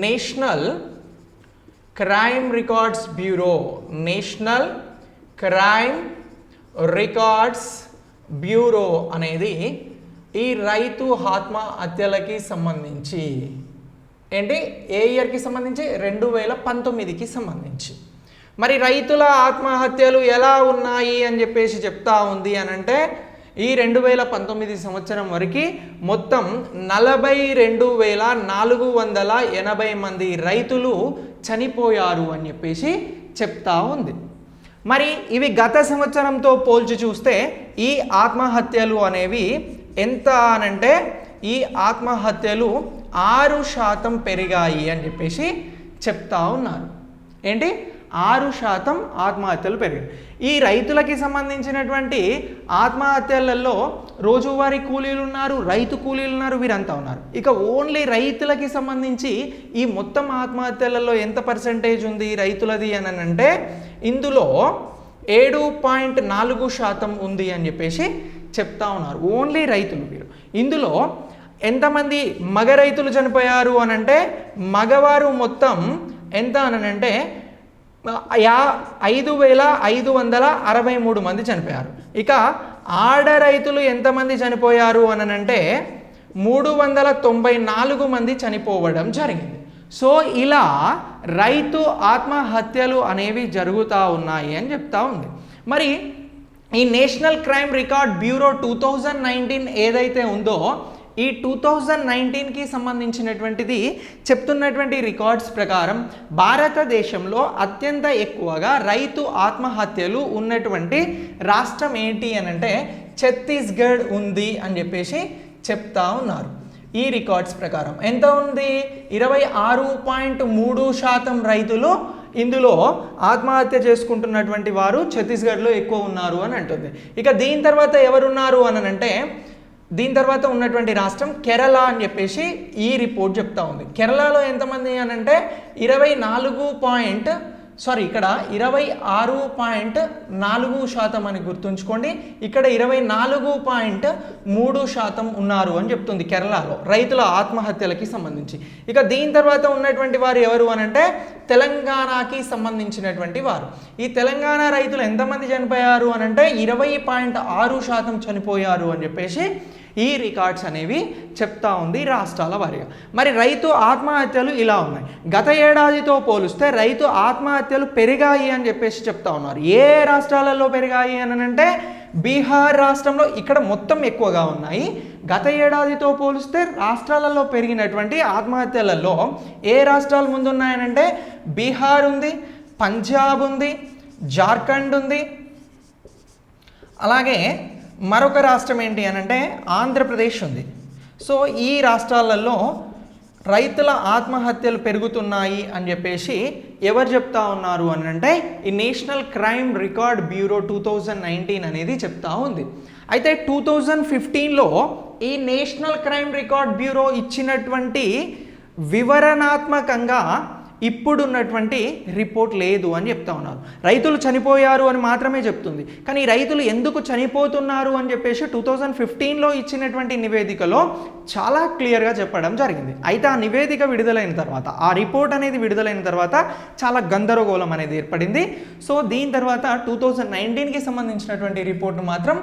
National crime records bureau, national crime records bureau అనేది ఈ రైతు ఆత్మహత్యలకి సంబంధించి ఏంటి ఏ ఇయర్కి సంబంధించి 2019కి సంబంధించి మరి రైతుల ఆత్మహత్యలు ఎలా ఉన్నాయి అని చెప్పేసి చెప్తా ఉంది అని అంటే ఈ 2019 సంవత్సరం వరకు మొత్తం 42,480 మంది రైతులు చనిపోయారు అని చెప్పేసి చెప్తా ఉంది. మరి ఇవి గత సంవత్సరంతో పోల్చి చూస్తే ఈ ఆత్మహత్యలు అనేవి ఎంత అనంటే ఈ ఆత్మహత్యలు 6% పెరిగాయి అని చెప్పేసి చెప్తా ఉన్నారు. ఏంటి 6% ఆత్మహత్యలు పెరిగాయి. ఈ రైతులకి సంబంధించినటువంటి ఆత్మహత్యలలో రోజువారీ కూలీలు ఉన్నారు, రైతు కూలీలు ఉన్నారు, వీరంతా ఉన్నారు. ఇక ఓన్లీ రైతులకి సంబంధించి ఈ మొత్తం ఆత్మహత్యలలో ఎంత పర్సెంటేజ్ ఉంది రైతులది అని అంటే ఇందులో 7.4% ఉంది అని చెప్పేసి చెప్తా ఉన్నారు. ఓన్లీ రైతులు వీరు. ఇందులో ఎంతమంది మగ రైతులు చనిపోయారు అని అంటే మగవారు మొత్తం ఎంత అని అంటే 5,563 మంది చనిపోయారు. ఇక ఆడ రైతులు ఎంతమంది చనిపోయారు అని అంటే 394 మంది చనిపోవడం జరిగింది. సో ఇలా రైతు ఆత్మహత్యలు అనేవి జరుగుతూ ఉన్నాయి అని చెప్తా ఉంది. మరి ఈ నేషనల్ క్రైమ్ రికార్డ్ బ్యూరో 2019 ఏదైతే ఉందో ఈ 2019కి సంబంధించినటువంటిది చెప్తున్నటువంటి రికార్డ్స్ ప్రకారం భారతదేశంలో అత్యంత ఎక్కువగా రైతు ఆత్మహత్యలు ఉన్నటువంటి రాష్ట్రం ఏంటి అని అంటే ఛత్తీస్గఢ్ ఉంది అని చెప్పేసి చెప్తా ఉన్నారు. ఈ రికార్డ్స్ ప్రకారం ఎంత ఉంది 26.3% రైతులు ఇందులో ఆత్మహత్య చేసుకుంటున్నటువంటి వారు ఛత్తీస్గఢ్లో ఎక్కువ ఉన్నారు అని అంటుంది. ఇక దీని తర్వాత ఎవరున్నారు అని అంటే దీని తర్వాత ఉన్నటువంటి రాష్ట్రం కేరళ అని చెప్పేసి ఈ రిపోర్ట్ చెప్తా ఉంది. కేరళలో ఎంతమంది అని అంటే 26.4% అని గుర్తుంచుకోండి. ఇక్కడ 24.3% ఉన్నారు అని చెప్తుంది కేరళలో రైతుల ఆత్మహత్యలకి సంబంధించి. ఇక దీని తర్వాత ఉన్నటువంటి వారు ఎవరు అని అంటే తెలంగాణకి సంబంధించినటువంటి వారు. ఈ తెలంగాణ రైతులు ఎంతమంది చనిపోయారు అని అంటే 20.6% చనిపోయారు అని చెప్పేసి ఈ రికార్డ్స్ అనేవి చెప్తా ఉంది రాష్ట్రాల వారీగా. మరి రైతు ఆత్మహత్యలు ఇలా ఉన్నాయి. గత ఏడాదితో పోలిస్తే రైతు ఆత్మహత్యలు పెరిగాయి అని చెప్పేసి చెప్తా ఉన్నారు. ఏ రాష్ట్రాలలో పెరిగాయి అని అంటే బీహార్ రాష్ట్రంలో ఇక్కడ మొత్తం ఎక్కువగా ఉన్నాయి. గత ఏడాదితో పోలిస్తే రాష్ట్రాలలో పెరిగినటువంటి ఆత్మహత్యలలో ఏ రాష్ట్రాలు ముందున్నాయనంటే బీహార్ ఉంది, పంజాబ్ ఉంది, జార్ఖండ్ ఉంది, అలాగే మరొక రాష్ట్రం ఏంటి అని అంటే ఆంధ్రప్రదేశ్ ఉంది. సో ఈ రాష్ట్రాలలో రైతుల ఆత్మహత్యలు పెరుగుతున్నాయి అని చెప్పేసి ఎవరు చెప్తా ఉన్నారు అని అంటే ఈ నేషనల్ క్రైమ్ రికార్డ్ బ్యూరో 2019 అనేది చెప్తా ఉంది. అయితే 2015లో ఈ నేషనల్ క్రైమ్ రికార్డ్ బ్యూరో ఇచ్చినటువంటి వివరణాత్మకంగా ఇప్పుడున్నటువంటి రిపోర్ట్ లేదు అని చెప్తా ఉన్నారు. రైతులు చనిపోయారు అని మాత్రమే చెప్తుంది. కానీ రైతులు ఎందుకు చనిపోతున్నారు అని చెప్పేసి 2015లో ఇచ్చినటువంటి నివేదికలో చాలా క్లియర్గా చెప్పడం జరిగింది. అయితే ఆ నివేదిక విడుదలైన తర్వాత ఆ రిపోర్ట్ అనేది విడుదలైన తర్వాత చాలా గందరగోళం అనేది ఏర్పడింది. సో దీని తర్వాత 2019కి సంబంధించినటువంటి రిపోర్ట్ మాత్రం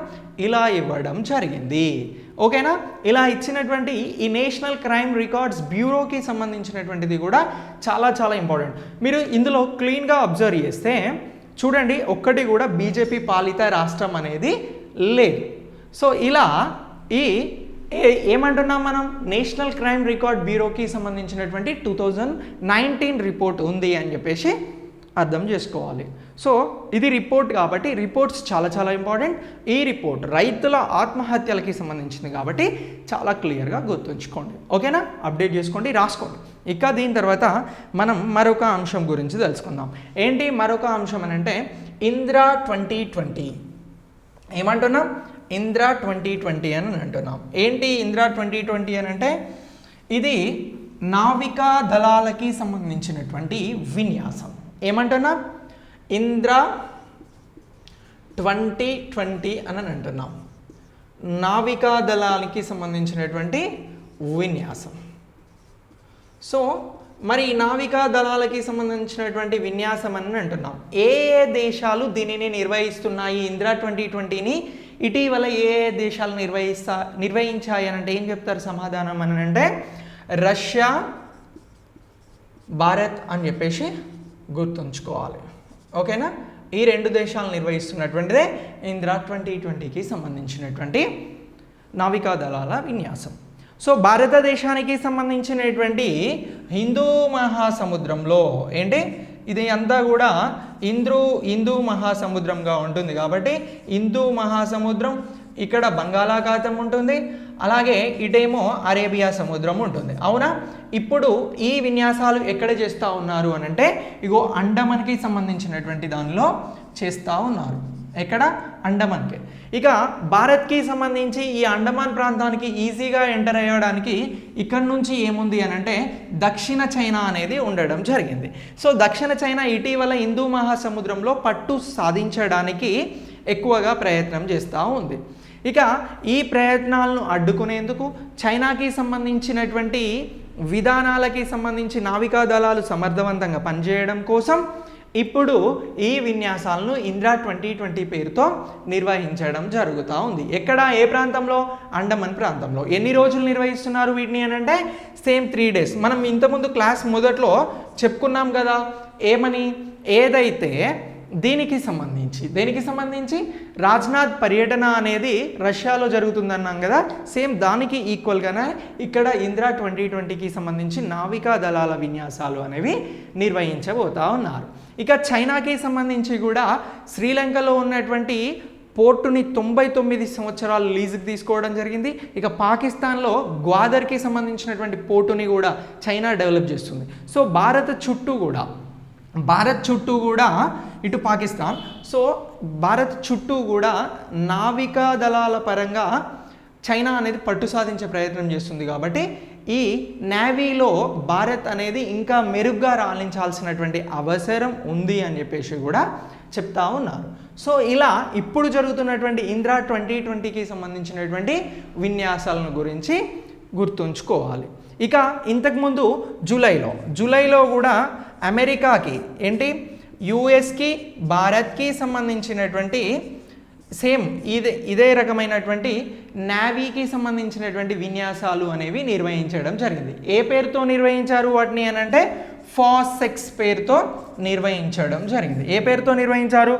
ఇలా ఇవ్వడం జరిగింది. ఓకేనా? ఇలా ఇచ్చినటువంటి ఈ నేషనల్ క్రైమ్ రికార్డ్స్ బ్యూరోకి సంబంధించినటువంటిది కూడా చాలా చాలా ఇంపార్టెంట్. మీరు ఇందులో క్లీన్గా అబ్జర్వ్ చేస్తే చూడండి, ఒక్కటి కూడా బీజేపీ పాలిత రాష్ట్రం అనేది లేదు. సో ఇలా ఏమంటున్నాం మనం, నేషనల్ క్రైమ్ రికార్డ్ బ్యూరోకి సంబంధించినటువంటి 2019 రిపోర్ట్ ఉంది అని చెప్పేసి అర్థం చేసుకోవాలి. సో ఇది రిపోర్ట్ కాబట్టి రిపోర్ట్స్ చాలా చాలా ఇంపార్టెంట్. ఈ రిపోర్ట్ రైతుల ఆత్మహత్యలకి సంబంధించింది కాబట్టి చాలా క్లియర్గా గుర్తుంచుకోండి. ఓకేనా? అప్డేట్ చేసుకోండి, రాసుకోండి. ఇక దీని తర్వాత మనం మరొక అంశం గురించి తెలుసుకుందాం. ఏంటి మరొక అంశం అని అంటే ఇందిరా 2020. ఏమంటున్నాం? ఇందిరా 2020 అని అంటున్నాం. ఏంటి ఇందిరా 2020 అని అంటే ఇది నావికా దళాలకి సంబంధించినటువంటి విన్యాసం. ఏమంటున్నా? ఇందిరా 2020 అని అంటున్నాం. నావికా దళానికి సంబంధించినటువంటి విన్యాసం. సో మరి ఈ నావికా దళాలకి సంబంధించినటువంటి విన్యాసం అని అంటున్నాం. ఏ ఏ దేశాలు దీనిని నిర్వహిస్తున్నాయి ఇందిరా 2020ని ఇటీవల ఏ ఏ దేశాలు నిర్వహించాయి అని అంటే ఏం చెప్తారు సమాధానం అని అంటే రష్యా, భారత్ అని చెప్పేసి గుర్తుంచుకోవాలి. ఓకేనా? ఈ రెండు దేశాలు నిర్వహిస్తున్నటువంటిదే ఇందిరా 2020కి సంబంధించినటువంటి నావికా దళాల విన్యాసం. సో భారతదేశానికి సంబంధించినటువంటి హిందూ మహాసముద్రంలో ఏంటి ఇది అంతా కూడా హిందూ మహాసముద్రంగా ఉంటుంది కాబట్టి హిందూ మహాసముద్రం, ఇక్కడ బంగాళాఖాతం ఉంటుంది, అలాగే ఇటేమో అరేబియా సముద్రం ఉంటుంది. అవునా? ఇప్పుడు ఈ విన్యాసాలు ఎక్కడ చేస్తూ ఉన్నారు అని అంటే ఇగో అండమాన్కి సంబంధించినటువంటి దానిలో చేస్తూ ఉన్నారు. ఎక్కడ? అండమాన్కి. ఇక భారత్కి సంబంధించి ఈ అండమాన్ ప్రాంతానికి ఈజీగా ఎంటర్ అయ్యడానికి ఇక్కడ నుంచి ఏముంది అని అంటే దక్షిణ చైనా అనేది ఉండడం జరిగింది. సో దక్షిణ చైనా ఇటీవల హిందూ మహాసముద్రంలో పట్టు సాధించడానికి ఎక్కువగా ప్రయత్నం చేస్తూ ఉంది. ఇక ఈ ప్రయత్నాలను అడ్డుకునేందుకు చైనాకి సంబంధించినటువంటి విధానాలకి సంబంధించి నావికా దళాలు సమర్థవంతంగా పనిచేయడం కోసం ఇప్పుడు ఈ విన్యాసాలను ఇందిరా 2020 పేరుతో నిర్వహించడం జరుగుతూ ఉంది. ఎక్కడ? ఏ ప్రాంతంలో? అండమాన్ ప్రాంతంలో. ఎన్ని రోజులు నిర్వహిస్తున్నారు వీటిని అని అంటే సేమ్ 3 days. మనం ఇంతకుముందు క్లాస్ మొదట్లో చెప్పుకున్నాం కదా ఏమని, ఏదైతే దేనికి సంబంధించి రాజ్నాథ్ పర్యటన అనేది రష్యాలో జరుగుతుందన్నాం కదా, సేమ్ దానికి ఈక్వల్గానే ఇక్కడ ఇందిరా 2020కి సంబంధించి నావికా దళాల విన్యాసాలు అనేవి నిర్వహించబోతా ఉన్నారు. ఇక చైనాకి సంబంధించి కూడా శ్రీలంకలో ఉన్నటువంటి పోర్టుని 99 సంవత్సరాలు లీజుకి తీసుకోవడం జరిగింది. ఇక పాకిస్తాన్లో గ్వాదర్కి సంబంధించినటువంటి పోర్టుని కూడా చైనా డెవలప్ చేస్తుంది. సో భారత్ చుట్టూ కూడా ఇటు పాకిస్తాన్, సో భారత్ చుట్టూ కూడా నావికా దళాల పరంగా చైనా అనేది పట్టు సాధించే ప్రయత్నం చేస్తుంది. కాబట్టి ఈ నేవీలో భారత్ అనేది ఇంకా మెరుగ్గా రాణించాల్సినటువంటి అవసరం ఉంది అని చెప్పేసి కూడా చెప్తా ఉన్నారు. సో ఇలా ఇప్పుడు జరుగుతున్నటువంటి ఇందిరా 2020కి సంబంధించినటువంటి విన్యాసాలను గురించి గుర్తుంచుకోవాలి. ఇక ఇంతకుముందు జూలైలో కూడా అమెరికాకి ఏంటి యుఎస్కి భారత్కి సంబంధించినటువంటి సేమ్ ఇదే రకమైనటువంటి నేవీకి సంబంధించినటువంటి విన్యాసాలు అనేవి నిర్వహించడం జరిగింది. ఏ పేరుతో నిర్వహించారు వాటిని అని అంటే ఫాసెక్స్ పేరుతో నిర్వహించడం జరిగింది. ఏ పేరుతో నిర్వహించారు?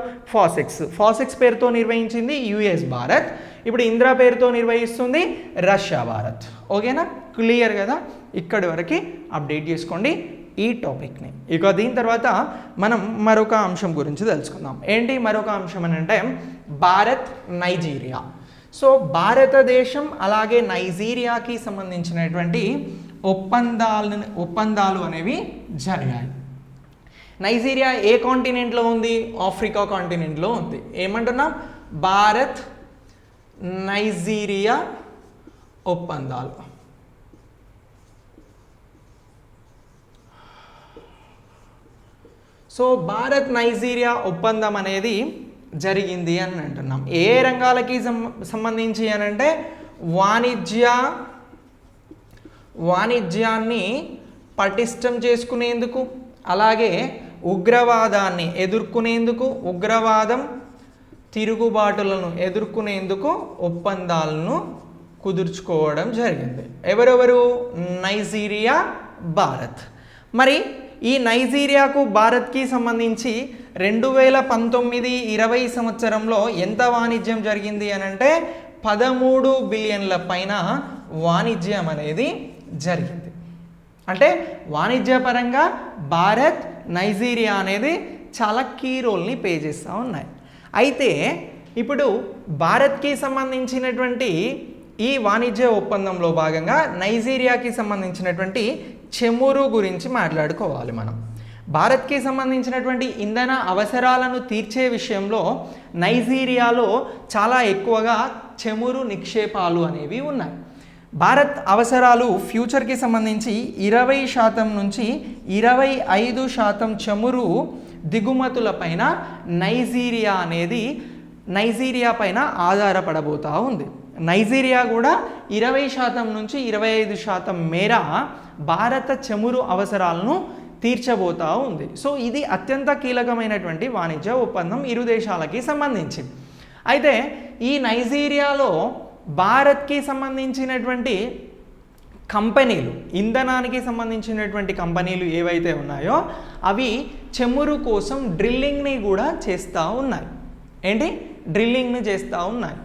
ఫాసెక్స్ పేరుతో నిర్వహించింది యుఎస్ భారత్. ఇప్పుడు ఇందిరా పేరుతో నిర్వహిస్తుంది రష్యా భారత్. ఓకేనా? క్లియర్ కదా? ఇక్కడి వరకు అప్డేట్ చేసుకోండి ఈ టాపిక్ని. ఇక దీని తర్వాత మనం మరొక అంశం గురించి తెలుసుకుందాం. ఏంటి మరొక అంశం అని అంటే భారత్ నైజీరియా. సో భారతదేశం అలాగే నైజీరియాకి సంబంధించినటువంటి ఒప్పందాలు అనేవి జరిగాయి. నైజీరియా ఏ కాంటినెంట్లో ఉంది? ఆఫ్రికా కాంటినెంట్లో ఉంది. ఏమంటున్నాం? భారత్ నైజీరియా ఒప్పందాలు. సో భారత్ నైజీరియా ఒప్పందం అనేది జరిగింది అని అంటున్నాం. ఏ రంగాలకి సంబంధించి అని అంటే వాణిజ్యాన్ని పటిష్టం చేసుకునేందుకు, అలాగే ఉగ్రవాదాన్ని ఎదుర్కొనేందుకు, ఉగ్రవాదం తిరుగుబాటులను ఎదుర్కొనేందుకు ఒప్పందాలను కుదుర్చుకోవడం జరిగింది. ఎవరెవరు? నైజీరియా, భారత్. మరి ఈ నైజీరియాకు భారత్కి సంబంధించి 2019-20 సంవత్సరంలో ఎంత వాణిజ్యం జరిగింది అని అంటే 13 బిలియన్ల పైన వాణిజ్యం అనేది జరిగింది. అంటే వాణిజ్యపరంగా భారత్ నైజీరియా అనేది చాలా కీ రోల్ని ప్లే చేస్తూ ఉన్నాయి. అయితే ఇప్పుడు భారత్కి సంబంధించినటువంటి ఈ వాణిజ్య ఒప్పందంలో భాగంగా నైజీరియాకి సంబంధించినటువంటి చమురు గురించి మాట్లాడుకోవాలి మనం. భారత్కి సంబంధించినటువంటి ఇంధన అవసరాలను తీర్చే విషయంలో నైజీరియాలో చాలా ఎక్కువగా చమురు నిక్షేపాలు అనేవి ఉన్నాయి. భారత్ అవసరాలు ఫ్యూచర్కి సంబంధించి 20% నుంచి 25% చమురు దిగుమతుల పైన నైజీరియా పైన ఆధారపడబోతూ ఉంది. నైజీరియా కూడా 20% నుంచి 25% మేర భారత చమురు అవసరాలను తీర్చబోతా ఉంది. సో ఇది అత్యంత కీలకమైనటువంటి వాణిజ్య ఒప్పందం ఇరు దేశాలకి సంబంధించి. అయితే ఈ నైజీరియాలో భారత్కి సంబంధించినటువంటి కంపెనీలు, ఇంధనానికి సంబంధించినటువంటి కంపెనీలు ఏవైతే ఉన్నాయో అవి చమురు కోసం డ్రిల్లింగ్ని కూడా చేస్తూ ఉన్నాయి. ఏంటి? డ్రిల్లింగ్ని చేస్తూ ఉన్నాయి.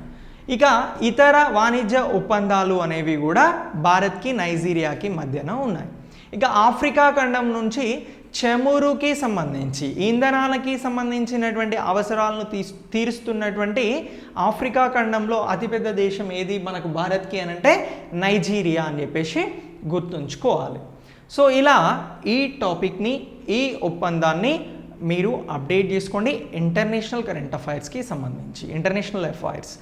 ఇక ఇతర వాణిజ్య ఒప్పందాలు అనేవి కూడా భారత్కి నైజీరియాకి మధ్యన ఉన్నాయి. ఇక ఆఫ్రికా ఖండం నుంచి చమురుకి సంబంధించి, ఇంధనాలకి సంబంధించినటువంటి అవసరాలను తీరుస్తున్నటువంటి ఆఫ్రికా ఖండంలో అతిపెద్ద దేశం ఏది మనకు భారత్కి అని అంటే నైజీరియా అని చెప్పేసి గుర్తుంచుకోవాలి. సో ఇలా ఈ టాపిక్ని, ఈ ఒప్పందాన్ని మీరు అప్డేట్ చేసుకోండి ఇంటర్నేషనల్ కరెంట్ అఫైర్స్కి సంబంధించి, ఇంటర్నేషనల్ అఫైర్స్.